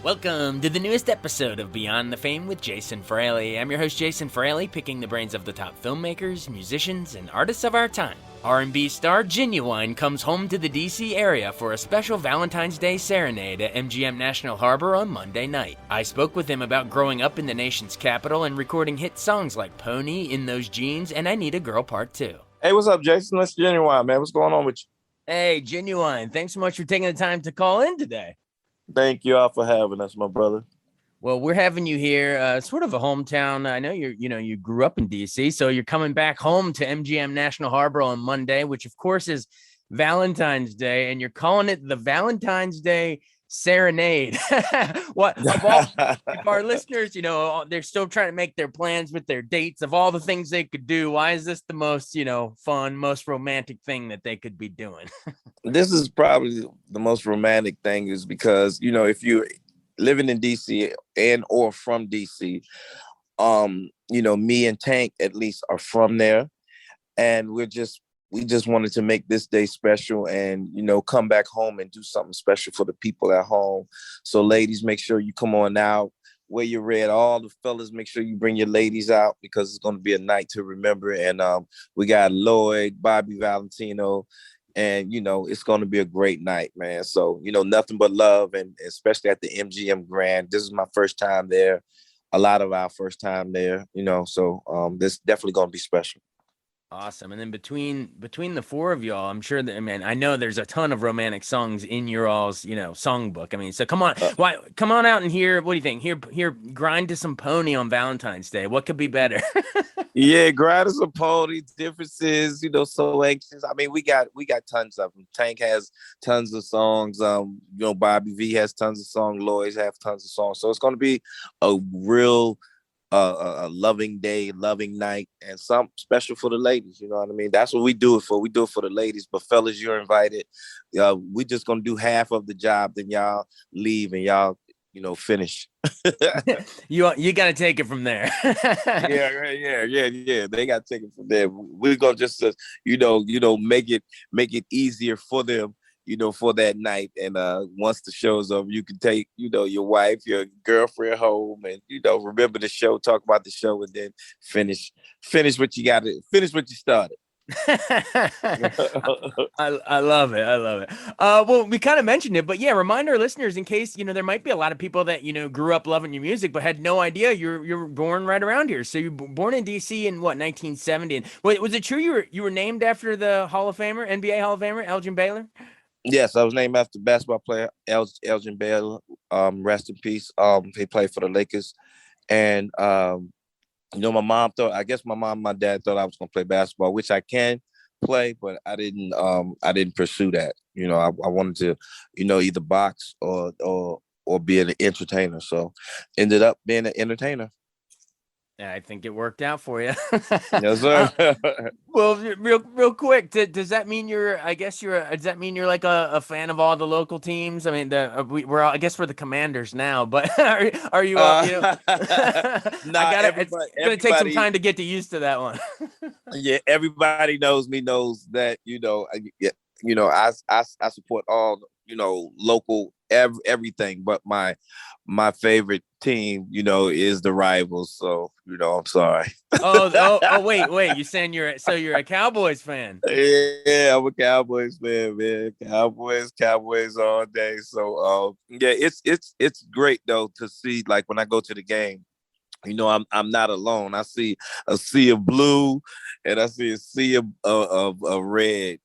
Welcome to the newest episode of Beyond the Fame with Jason Fraley. I'm your host, Jason Fraley, picking the brains of the top filmmakers, musicians, and artists of our time. R&B star Ginuwine comes home to the D.C. area for a special Valentine's Day Serenade at MGM National Harbor on Monday night. I spoke with him about growing up in the nation's capital and recording hit songs like Pony, In Those Jeans, and I Need a Girl Part 2. Hey, what's up, Jason? That's Ginuwine, man. What's going on with you? Hey, Ginuwine, thanks so much for taking the time to call in today. Thank you all for having us, my brother. Well, we're having you here, sort of a hometown. I know you grew up in D.C., so you're coming back home to MGM National Harbor on Monday, which of course is Valentine's Day, and you're calling it the Valentine's Day Serenade. What if our listeners, they're still trying to make their plans with their dates of all the things they could do? Why is this the most, fun, most romantic thing that they could be doing? This is probably the most romantic thing is because, if you're living in DC and or from DC, me and Tank at least are from there. And we just wanted to make this day special and, come back home and do something special for the people at home. So ladies, make sure you come on out, wear your red. All the fellas, make sure you bring your ladies out because it's going to be a night to remember. And we got Lloyd, Bobby Valentino, and, it's going to be a great night, man. So, nothing but love. And especially at the MGM Grand, this is my first time there. A lot of our first time there, so this definitely going to be special. Awesome. And then between the four of y'all, I'm sure that, I know there's a ton of romantic songs in your all's, songbook. So come on, come on out and hear. What do you think? Here, grind to some Pony on Valentine's Day. What could be better? Yeah, grind to some Pony. Differences, so anxious. We got tons of them. Tank has tons of songs. Bobby V has tons of songs. Lloyd have tons of songs. So it's going to be a real a loving day, loving night, and something special for the ladies. You know what I mean? That's what we do it for. We do it for the ladies. But fellas, you're invited. We just gonna do half of the job, then y'all leave and y'all, finish. You got to take it from there. Yeah. They got to take it from there. We're gonna just, make it easier for them. For that night. And once the show's over, you can take, your wife, your girlfriend home and, remember the show, talk about the show, and then finish what you got to finish what you started. I love it. Well, we kind of mentioned it, but yeah, remind our listeners in case, there might be a lot of people that, grew up loving your music, but had no idea you're born right around here. So you're born in DC in what, 1970? And was it true you were named after the Hall of Famer, NBA Hall of Famer, Elgin Baylor? Yes, I was named after basketball player Elgin Baylor. Rest in peace. He played for the Lakers, and my mom thought. I guess my mom, and my dad thought I was going to play basketball, which I can play, but I didn't. I didn't pursue that. I wanted to, either box or be an entertainer. So, ended up being an entertainer. I think it worked out for you. Yes, sir. Well, real quick, does that mean does that mean you're like a fan of all the local teams? I guess we're the Commanders now, but are you? It's gonna take some time to get used to that one. Yeah, everybody knows that. I support all local everything, but my favorite team, is the Rivals. So, I'm sorry. Wait, you saying you're a Cowboys fan? Yeah, I'm a Cowboys fan, man. Cowboys all day. So, it's great though to see, like, when I go to the game. I'm not alone. I see a sea of blue, and I see a sea of red,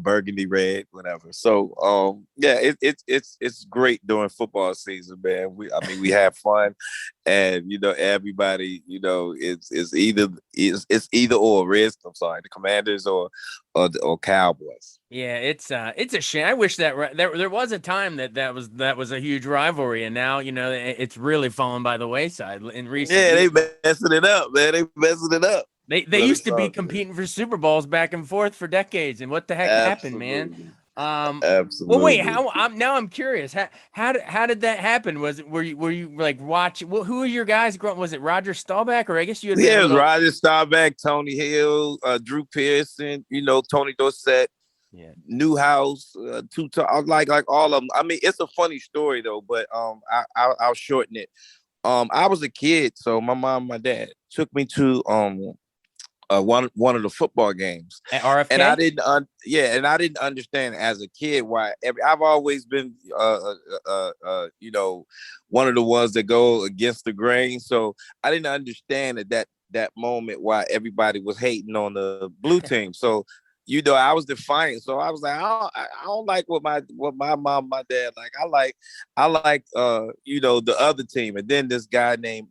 burgundy red, whatever. So, it's great during football season, man. We have fun, and everybody, it's either or. Reds, I'm sorry, the Commanders or Cowboys. Yeah, it's a shame. I wish that there was a time that was a huge rivalry, and now it's really fallen by the wayside in recent. Yeah, they messing it up, man. They messing it up. They used to be competing for Super Bowls back and forth for decades, and what the heck happened, man? Absolutely. Well, wait, I'm curious. How did that happen? Were you like watching? Who were your guys growing? Was it Roger Staubach, or I guess you had? Yeah, it was Roger Staubach, Tony Hill, Drew Pearson. Tony Dorsett. Yeah. new house, like all of them. I mean, it's a funny story though, but I'll shorten it. I was a kid, so my mom, and my dad took me to one of the football games, At and I RFK? didn't and I didn't understand as a kid why I've always been one of the ones that go against the grain, so I didn't understand that moment why everybody was hating on the blue team. So I was defiant, so I was like, I don't like what my mom, my dad like. I like the other team, and then this guy named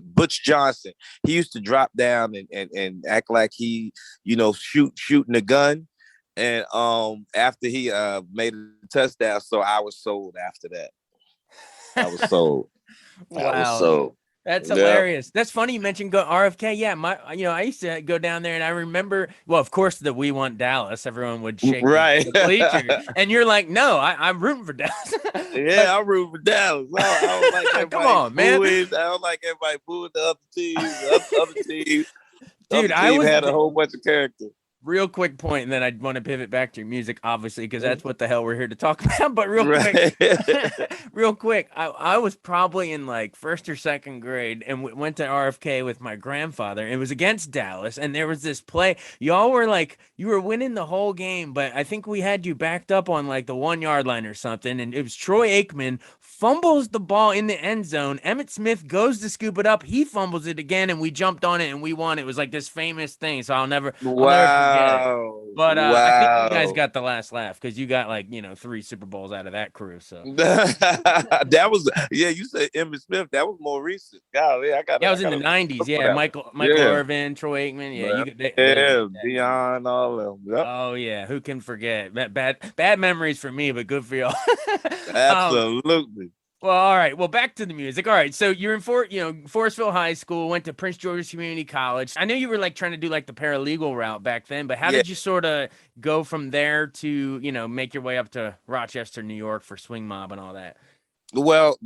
Butch Johnson. He used to drop down and act like he, shooting a gun. And after he made a touchdown, so I was sold after that. I was sold. I was Wow. sold. That's Yeah. hilarious. That's funny you mentioned go RFK. Yeah, I used to go down there and I remember, well, of course, the We Want Dallas. Everyone would shake Right. the bleachers. And you're like, no, I'm rooting for Dallas. Yeah, But I'm rooting for Dallas. I don't like come everybody on, man. booing. I don't like everybody booing the other team. The Dude, other I team was had a whole bunch of character. real quick point, and then I want to pivot back to your music, obviously, because that's what the hell we're here to talk about. But real quick, Right. real quick, I was probably in like first or second grade and went to RFK with my grandfather. It was against Dallas, and there was this play. Y'all were like, you were winning the whole game, but I think we had you backed up on like the 1 yard line or something. And it was Troy Aikman fumbles the ball in the end zone. Emmitt Smith goes to scoop it up. He fumbles it again, and we jumped on it and we won. It was like this famous thing. So I'll never forget it. Wow. But I think you guys Wow. got the last laugh because you got like 3 Super Bowls out of that crew. So That was, yeah, you said Emmitt Smith. That was more recent. Golly, yeah, it was in the I gotta '90s. look for Yeah, that one. Michael Yeah. Irvin, Troy Aikman. Yeah, Man. they were Yeah, like that. Dion, all of them. Yep. Oh yeah, who can forget? Bad memories for me, but good for y'all. um, Absolutely. Well, all right. Well, back to the music. All right. So you're in Forestville High School, went to Prince George's Community College. I know you were like trying to do like the paralegal route back then, but how Yeah. did you sort of go from there to, make your way up to Rochester, New York for Swing Mob and all that? Well,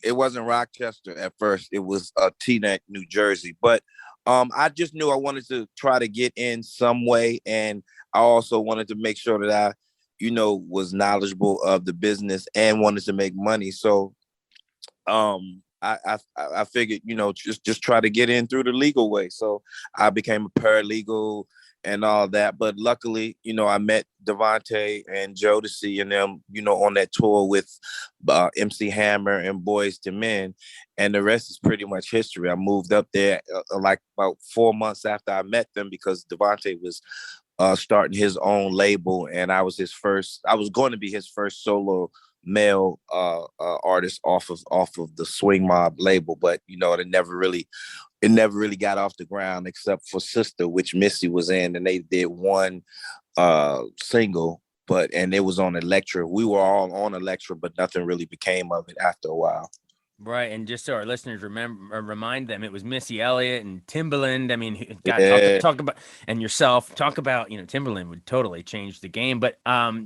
it wasn't Rochester at first. It was Teaneck, New Jersey. But I just knew I wanted to try to get in some way, and I also wanted to make sure that I, was knowledgeable of the business and wanted to make money. So I figured, just try to get in through the legal way. So I became a paralegal and all that. But luckily, I met Devontae and Jodeci and them, on that tour with MC Hammer and Boys to Men, and the rest is pretty much history. I moved up there like about 4 months after I met them because Devontae was starting his own label, and I was going to be his first solo male artist off of the Swing Mob label, but it never really got off the ground except for Sister, which Missy was in, and they did one single, and it was on Elektra. We were all on Elektra, but nothing really became of it after a while. Right, and just so our listeners remind them, it was Missy Elliott and Timbaland. I mean, God, Yeah. talk about, and yourself, talk about, Timbaland would totally change the game. But so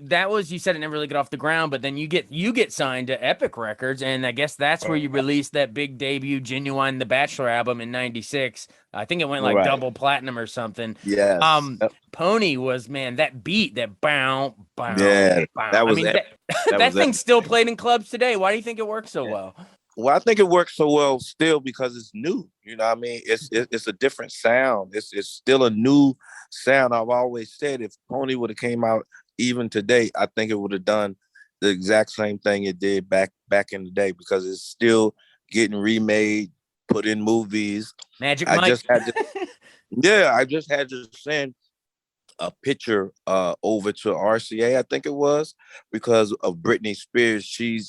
that was, you said it never really got off the ground, but then you get signed to Epic Records, and I guess that's where you released that big debut, Ginuwine, the Bachelor album in '96. I think it went like Right. double platinum or something. Yes. Yep. Pony was, man, that beat, that bow, bow, Yeah. bow. That I was mean, it. That that was it. thing's still played in clubs today. Why do you think it works so Yeah. well? Well, I think it works so well still because it's new. You know what I mean? It's a different sound. It's still a new sound. I've always said if Pony would have came out even today, I think it would have done the exact same thing it did back in the day because it's still getting remade, put in movies. Magic I Mike. just had to, yeah, I just had to send a picture over to RCA, I think it was, because of Britney Spears. She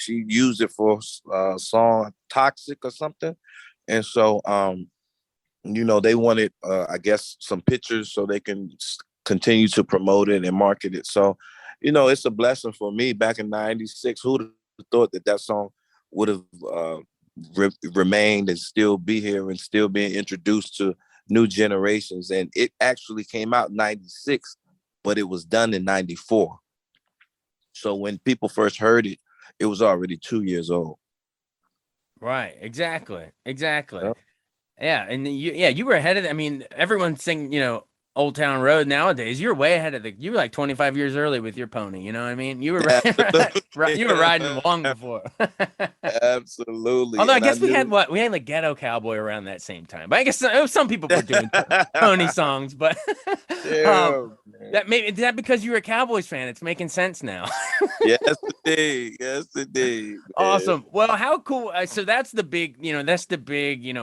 used it for a song Toxic or something. And so they wanted I guess some pictures so they can continue to promote it and market it. So, it's a blessing for me back in '96. Who'd have thought that song would have remained and still be here and still being introduced to new generations. And it actually came out in '96, but it was done in '94. So when people first heard it, it was already 2 years old. Right. Exactly. Yep. Yeah, and you were ahead of I mean, everyone's singing, Old Town Road nowadays. You're way ahead of you were like 25 years early with your pony, you know what I mean? You were you were Absolutely. riding long before. Absolutely. Although I And I guess we had knew. what? We had like Ghetto Cowboy around that same time. But I guess some people were doing pony songs, but um Yeah, man. that maybe is that because you were a Cowboys fan? It's making sense now. Yes, indeed. Yes, indeed, man. Awesome. Well, how cool. So that's the big,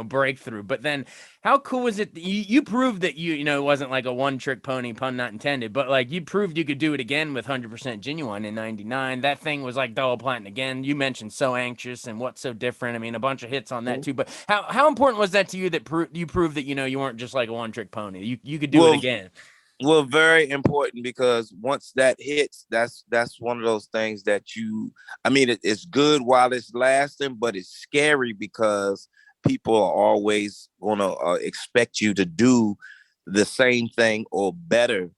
breakthrough. But then how cool is it that you proved that it wasn't like a one trick pony, pun not intended, but like you proved you could do it again with 100% Genuine in 99. That thing was like double platinum again. You mentioned So Anxious and What's So Different. I mean, a bunch of hits on that too. But how important was that to you that you proved that, you weren't just like a one trick pony? You could do it Well, again. well, very important because once that hits, that's one of those things that I mean, it's good while it's lasting, but it's scary because people are always gonna expect you to do the same thing or better.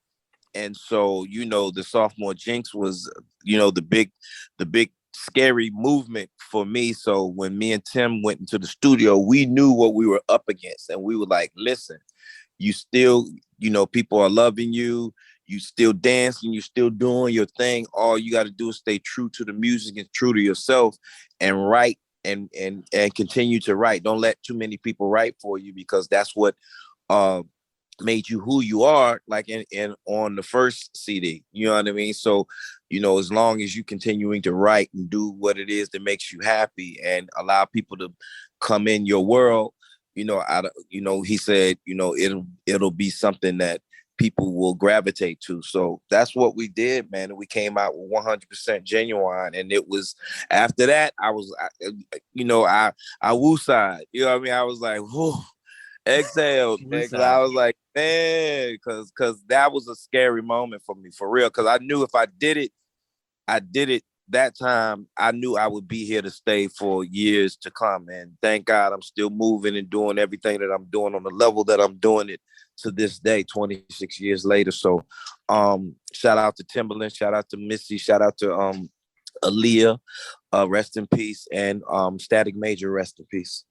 And so, the sophomore jinx was, the big scary movement for me. So when me and Tim went into the studio, we knew what we were up against, and we were like, listen, you still, people are loving you. You still dancing, you still doing your thing. All you got to do is stay true to the music and true to yourself, and write and continue to write. Don't let too many people write for you, because that's what uh, made you who you are, like in on the first CD. You know what I mean? So, as long as you continuing to write and do what it is that makes you happy and allow people to come in your world, he said, it'll be something that people will gravitate to. So that's what we did, man. And we came out with 100% Genuine. And it was after that, I woo-sighed. You know what I mean? I was like, whew, exhaled, man. Cause I was like, man, cause that was a scary moment for me, for real. Cause I knew if I did it that time, I knew I would be here to stay for years to come. And thank God I'm still moving and doing everything that I'm doing on the level that I'm doing it to this day, 26 years later. So shout out to Timberland, shout out to Missy, shout out to Aaliyah, rest in peace, and Static Major, rest in peace.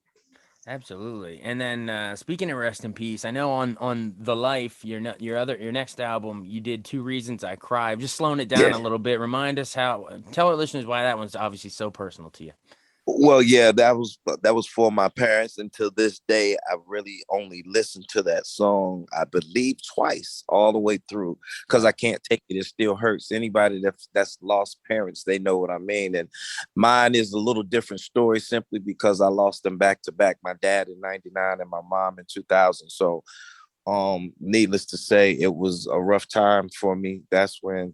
Absolutely. And then speaking of rest in peace, I know on The Life, your next album, you did Two Reasons I Cry. I'm just slowing it down Yeah. a little bit. Remind us tell our listeners why that one's obviously so personal to you. Well, yeah, that was for my parents, and to this day, I really only listened to that song, I believe, twice, all the way through, because Wow. I can't take it. It still hurts. Anybody that's lost parents, they know what I mean. And mine is a little different story, simply because I lost them back to back. My dad in '99 and my mom in 2000. So, needless to say, it was a rough time for me. That's when,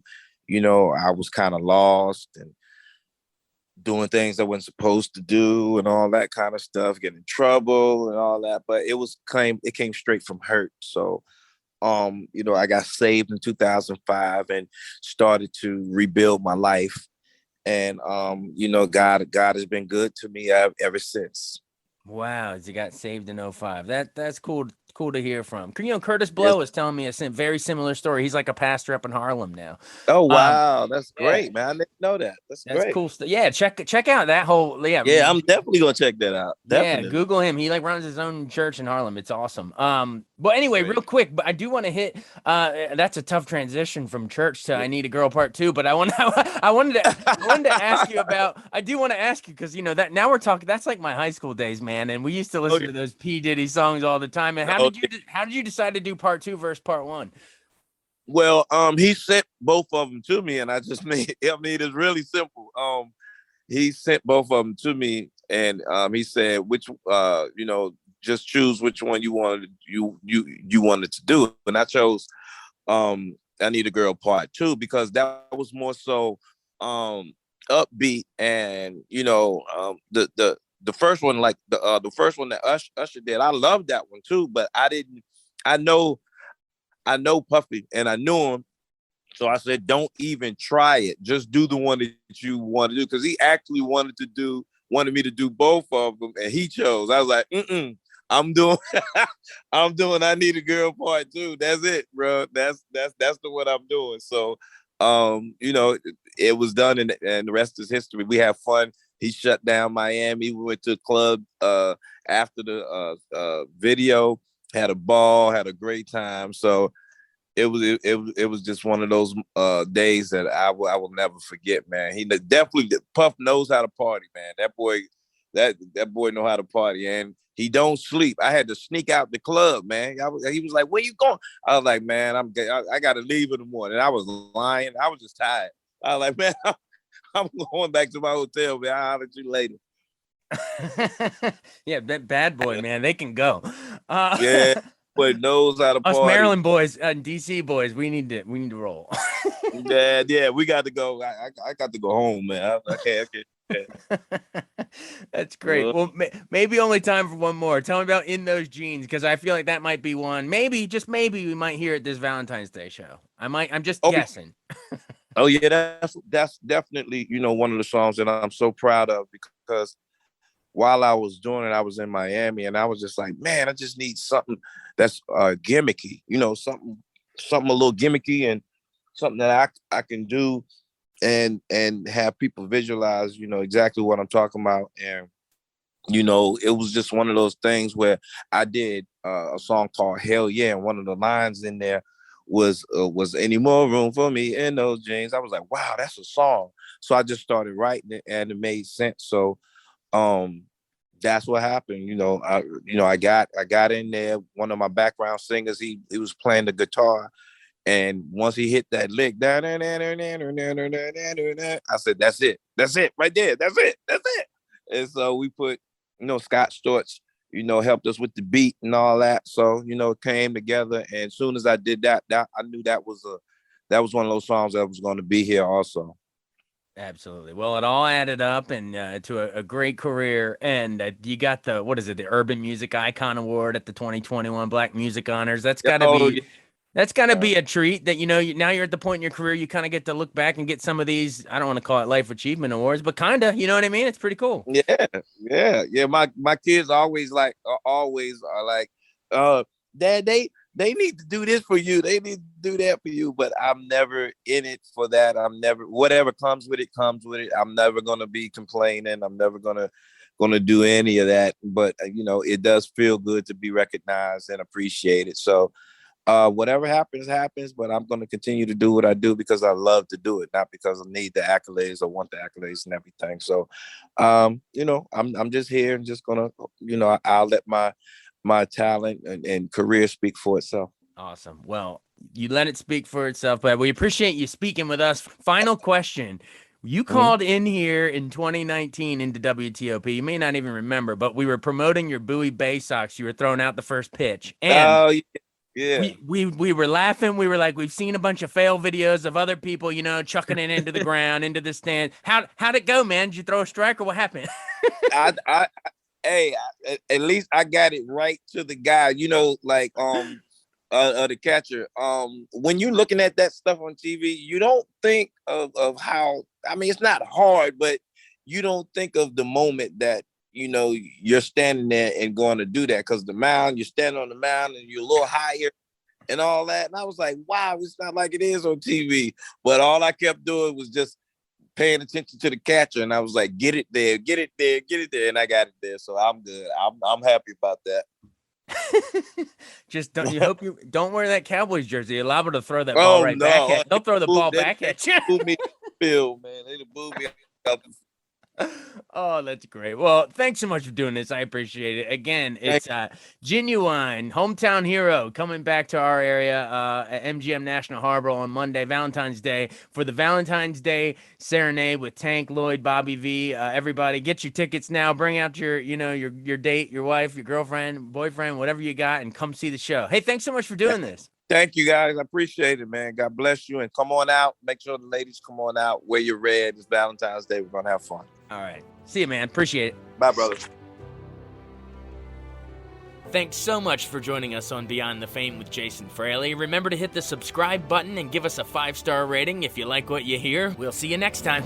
I was kind of lost and doing things I wasn't supposed to do and all that kind of stuff, getting in trouble and all that. But it came straight from hurt. So I got saved in 2005 and started to rebuild my life. And God has been good to me ever since. Wow, you got saved in '05. That's cool to hear from. Curtis Blow Yes. was telling me a very similar story. He's like a pastor up in Harlem now. Oh Um, wow, that's yeah, great, man. I didn't know that. That's that's great. cool stuff. Yeah, check out that whole Yeah, I'm definitely gonna check that out. Yeah, Definitely. Google him. He like runs his own church in Harlem. It's awesome. But anyway, real Great. quick, but I do want to hit that's a tough transition from church to Yeah. I Need a Girl Part 2, but I wanted to ask you about I do want to ask you because that now we're talking that's like my high school days, man, and we used to Oh listen yeah. to those P Diddy songs all the time. And Oh, yeah. how did you decide to do Part 2 versus Part 1? Well, he sent both of them to me, and I just made. I mean, it's really simple. He sent both of them to me, and he said, which just choose which one you wanted to do, and I chose I Need a Girl Part 2, because that was more so upbeat. And the first one, like the first one that Usher did, I love that one too, but I know Puffy, and I knew him. So I said, don't even try it. Just do the one that you want to do. Because he actually wanted me to do both of them, and he chose. I was like, I'm doing I'm doing I Need a Girl Part 2. That's it, bro. That's the one I'm doing. So it was done, and the rest is history. We have fun He shut down Miami. We went to a club after the video, had a ball, had a great time. So it was just one of those days that I will never forget, man. He definitely Puff knows how to party, man. That boy know how to party, and he don't sleep. I had to sneak out the club, man. He was like, "Where you going?" I was like, "Man, I got to leave in the morning." I was lying. I was just tired. I was like, "Man, I'm going back to my hotel, man. I'll holler at you later." Yeah, that bad boy, man. They can go. Yeah, boy knows how to Us party. Maryland boys and DC boys, we need to roll. Yeah, we got to go. I got to go home, man. Okay. That's great. Well, maybe only time for one more. Tell me about In Those Jeans, because I feel like that might be one. Maybe, just maybe, we might hear at this Valentine's Day show. I'm just guessing. Oh yeah, that's definitely one of the songs that I'm so proud of, because while I was doing it, I was in Miami, and I was just like, man, I just need something that's gimmicky, something a little gimmicky, and something that I can do and have people visualize, exactly what I'm talking about. And it was just one of those things where I did a song called Hell Yeah, and one of the lines in there was any more room for me in those jeans. I was like, wow, that's a song. So I just started writing it, and it made sense. So that's what happened. I got in there. One of my background singers, he was playing the guitar, and once he hit that lick, I said, that's it right there, that's it. And so we put, Scott Storch, helped us with the beat and all that. So it came together, and as soon as I did that I knew that was one of those songs that was going to be here also. Absolutely. Well, it all added up and to a great career. And you got the Urban Music Icon Award at the 2021 Black Music Honors. That's got to be That's got to be a treat that, now you're at the point in your career, you kind of get to look back and get some of these, I don't want to call it life achievement awards, but kind of, you know what I mean? It's pretty cool. Yeah. My kids always are like, Dad, they need to do this for you. They need to do that for you. But I'm never in it for that. Whatever comes with it, comes with it. I'm never going to be complaining. I'm never going to do any of that. But, it does feel good to be recognized and appreciated. So, whatever happens, but I'm going to continue to do what I do because I love to do it, not because I need the accolades or want the accolades and everything. So, I'm just here and just going to, I'll let my talent and career speak for itself. Awesome. Well, you let it speak for itself, but we appreciate you speaking with us. Final question. You called in here in 2019 into WTOP. You may not even remember, but we were promoting your Bowie Bay Sox. You were throwing out the first pitch. And yeah. We were laughing. We were like, we've seen a bunch of fail videos of other people, chucking it into the ground, into the stand. How'd it go, man? Did you throw a strike or what happened? Hey, at least I got it right to the guy, the catcher. When you're looking at that stuff on TV, you don't think of how, it's not hard, but you don't think of the moment that, you're standing there and going to do that, because you're standing on the mound and you're a little higher and all that. And I was like, wow, it's not like it is on TV. But all I kept doing was just paying attention to the catcher, and I was like, get it there, get it there, get it there, and I got it there. So I'm good. I'm happy about that. Just don't wear that Cowboys jersey. You're liable to throw that ball back at. They'll throw the ball back at you. Boo me, Phil, man. They boo me out the. Oh, that's great. Well, thanks so much for doing this. I appreciate it. Again, it's Ginuwine, hometown hero, coming back to our area at MGM National Harbor on Monday, Valentine's Day, for the Valentine's Day Serenade with Tank, Lloyd, Bobby V. Everybody, get your tickets now. Bring out your date, your wife, your girlfriend, boyfriend, whatever you got, and come see the show. Hey, thanks so much for doing this. Thank you, guys. I appreciate it, man. God bless you. And come on out. Make sure the ladies come on out. Wear your red. It's Valentine's Day. We're going to have fun. All right. See you, man. Appreciate it. Bye, brother. Thanks so much for joining us on Beyond the Fame with Jason Fraley. Remember to hit the subscribe button and give us a 5-star rating if you like what you hear. We'll see you next time.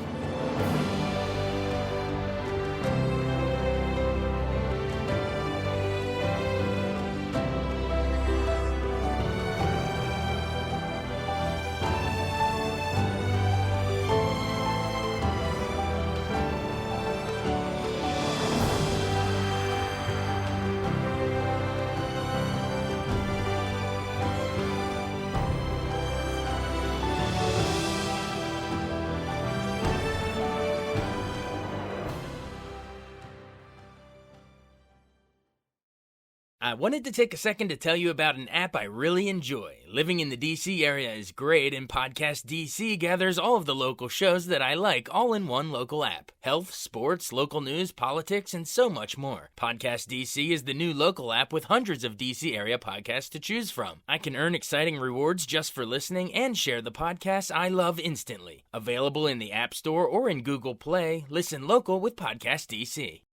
I wanted to take a second to tell you about an app I really enjoy. Living in the DC area is great, and Podcast DC gathers all of the local shows that I like all in one local app. Health, sports, local news, politics, and so much more. Podcast DC is the new local app with hundreds of DC area podcasts to choose from. I can earn exciting rewards just for listening and share the podcasts I love instantly. Available in the App Store or in Google Play, listen local with Podcast DC.